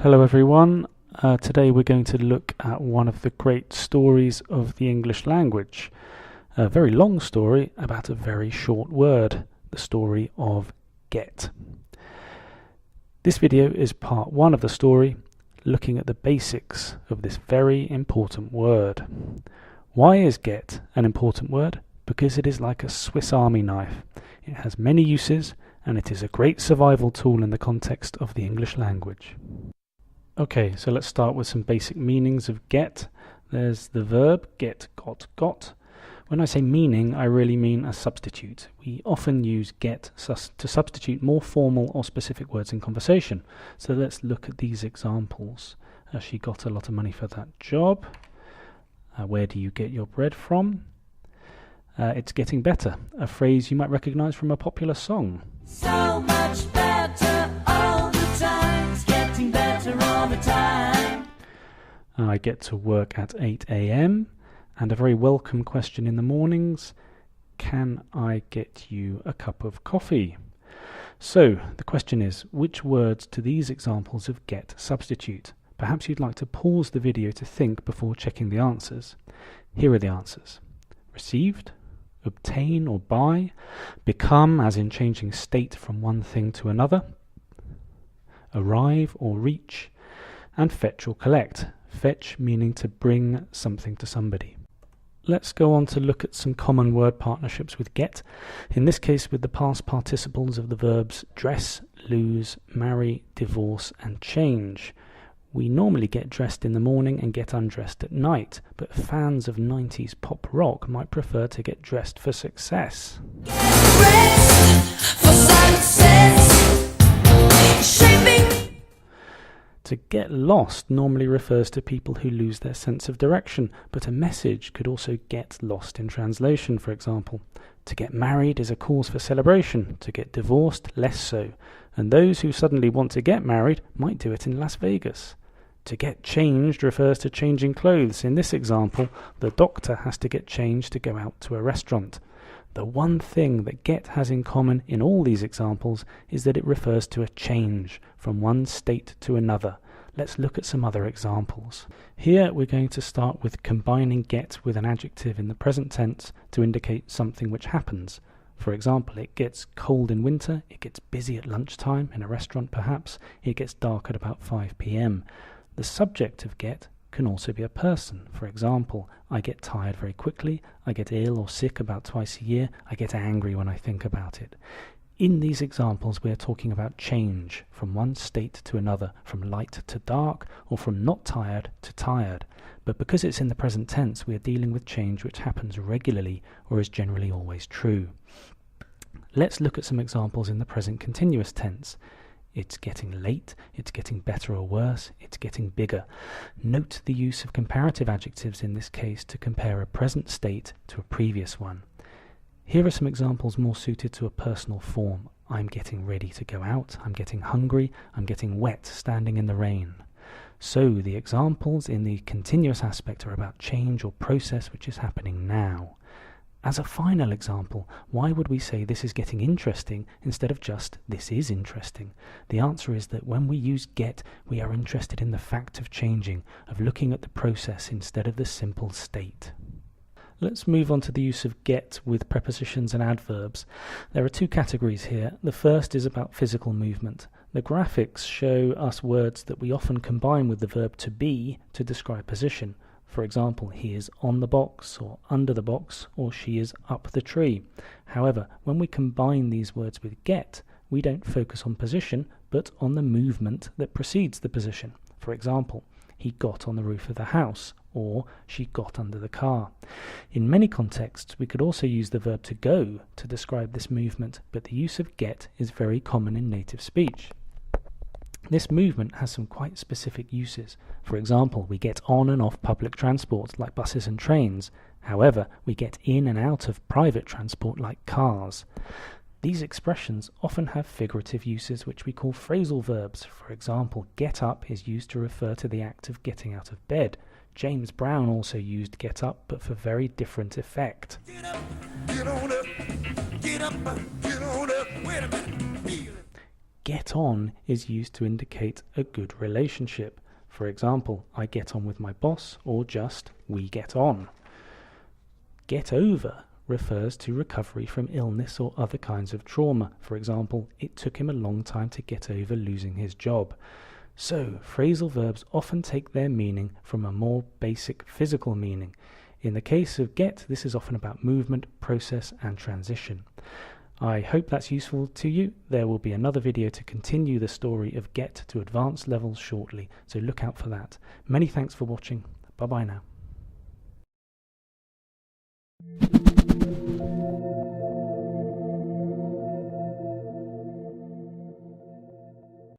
Hello everyone, today we're going to look at one of the great stories of the English language. A very long story about a very short word, the story of get. This video is part one of the story, looking at the basics of this very important word. Why is get an important word? Because it is like a Swiss Army knife. It has many uses and it is a great survival tool in the context of the English language. Okay, so let's start with some basic meanings of get. There's the verb get, got. When I say meaning, I really mean a substitute. We often use get to substitute more formal or specific words in conversation. So let's look at these examples. She got a lot of money for that job. Where do you get your bread from? It's getting better, a phrase you might recognize from a popular song. So much better all the time. It's getting better all the time. I get to work at 8 a.m. and a very welcome question in the mornings. Can I get you a cup of coffee? So the question is, which words to these examples of get substitute? Perhaps you'd like to pause the video to think before checking the answers. Here are the answers. Received, obtain or buy, become as in changing state from one thing to another, arrive or reach, and fetch or collect. Fetch meaning to bring something to somebody. Let's go on to look at some common word partnerships with get, in this case with the past participles of the verbs dress, lose, marry, divorce and change. We normally get dressed in the morning and get undressed at night, but fans of 90s pop rock might prefer to get dressed for success. To get lost normally refers to people who lose their sense of direction, but a message could also get lost in translation, for example. To get married is a cause for celebration, to get divorced less so, and those who suddenly want to get married might do it in Las Vegas. To get changed refers to changing clothes. In this example, the doctor has to get changed to go out to a restaurant. The one thing that get has in common in all these examples is that it refers to a change from one state to another. Let's look at some other examples. Here we're going to start with combining get with an adjective in the present tense to indicate something which happens. For example, it gets cold in winter, it gets busy at lunchtime, in a restaurant perhaps, it gets dark at about 5 p.m. The subject of get can also be a person. For example, I get tired very quickly, I get ill or sick about twice a year, I get angry when I think about it. In these examples, we are talking about change from one state to another, from light to dark, or from not tired to tired. But because it's in the present tense, we are dealing with change which happens regularly or is generally always true. Let's look at some examples in the present continuous tense. It's getting late, it's getting better or worse, it's getting bigger. Note the use of comparative adjectives in this case to compare a present state to a previous one. Here are some examples more suited to a personal form. I'm getting ready to go out, I'm getting hungry, I'm getting wet standing in the rain. So the examples in the continuous aspect are about change or process which is happening now. As a final example, why would we say this is getting interesting instead of just this is interesting? The answer is that when we use get, we are interested in the fact of changing, of looking at the process instead of the simple state. Let's move on to the use of get with prepositions and adverbs. There are two categories here. The first is about physical movement. The graphics show us words that we often combine with the verb to be to describe position. For example, he is on the box, or under the box, or she is up the tree. However, when we combine these words with get, we don't focus on position, but on the movement that precedes the position. For example, he got on the roof of the house, or she got under the car. In many contexts, we could also use the verb to go to describe this movement, but the use of get is very common in native speech. This movement has some quite specific uses. For example, we get on and off public transport like buses and trains. However, we get in and out of private transport like cars. These expressions often have figurative uses which we call phrasal verbs. For example, get up is used to refer to the act of getting out of bed. James Brown also used get up, but for very different effect. Get up, get on up, get up, get on up, wait a minute, feel it. Get on is used to indicate a good relationship. For example, I get on with my boss, or just we get on. Get over refers to recovery from illness or other kinds of trauma. For example, it took him a long time to get over losing his job. So, phrasal verbs often take their meaning from a more basic physical meaning. In the case of get, this is often about movement, process, and transition. I hope that's useful to you. There will be another video to continue the story of get to advanced levels shortly, so look out for that. Many thanks for watching. Bye bye now.